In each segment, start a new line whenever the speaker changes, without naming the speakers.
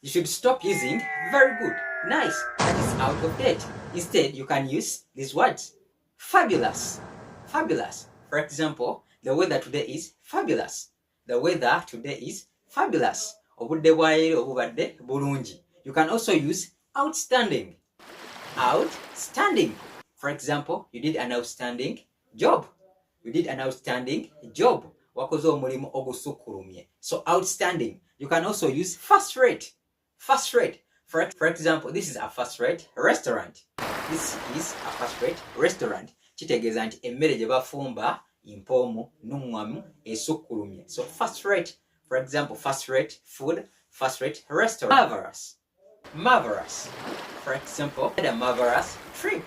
You should stop using very good, nice, that is out of date. Instead, you can use these words. Fabulous. Fabulous. For example, the weather today is fabulous. The weather today is fabulous. Obudde bwaleero bubadde bulungi. You can also use outstanding. Outstanding. For example, you did an outstanding job. You did an outstanding job. Wakoze omulimu ogusukkulumye. So outstanding. You can also use first rate. First rate. For example, this is a first rate restaurant. This is a first rate restaurant. Kitegeeza nti emmere gye bafumba impoomu nuŋŋamu esukkulumye. So first rate. For example, first rate food, first rate restaurant. Marvelous. Marvelous. For example, I had a marvelous trip.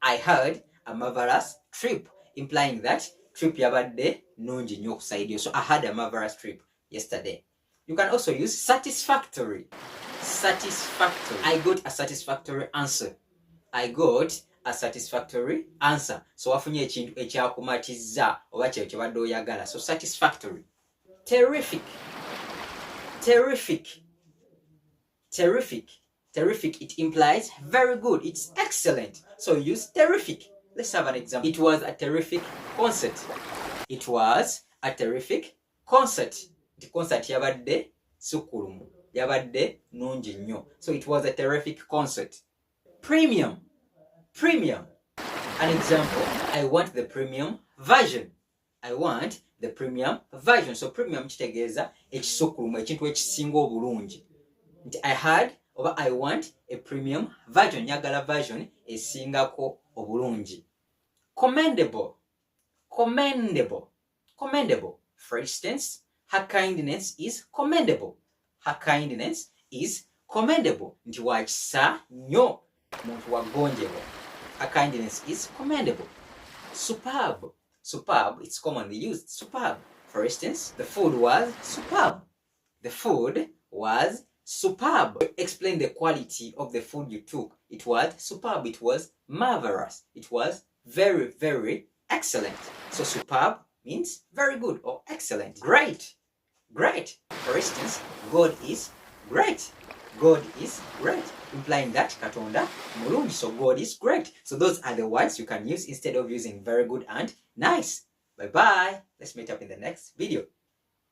I had a marvelous trip, implying that trip yabadde nungi nnyo okusaidio. So I had a marvelous trip yesterday. You can also use satisfactory. Satisfactory. I got a satisfactory answer. I got a satisfactory answer. So wafunye ekintu ekyakumatizza oba kye kyobadde oyagala. So satisfactory. Terrific. Terrific. Terrific. Terrific, it implies very good. It's excellent. So use terrific. Let's have an example. It was a terrific concert. It was a terrific concert. The concert yabadde sukulumu. Yabadde nungi nnyo. So it was a terrific concert. Premium. Premium. An example, I want the premium version. I want the premium version. So premium kitegeeza ekisukulumu, ekintu ekisinga obulungi. I had oba I want a premium version. Nyagala version esingako obulungi. Commendable. Commendable. Commendable. For instance, her kindness is commendable. Her kindness is commendable. Nti wakisa nnyo muntu wagonjebwa. Her kindness is commendable. Superb. Superb, it's commonly used. Superb. For instance, the food was superb. The food was superb. Explain the quality of the food you took. It was superb. It was marvelous. It was very, very excellent. So superb means very good or excellent. Great. Great. For instance, God is great. God is great, implying that Katonda mulungi. So God is great. So those are the words you can use instead of using very good and nice. Bye bye. Let's meet up in the next video.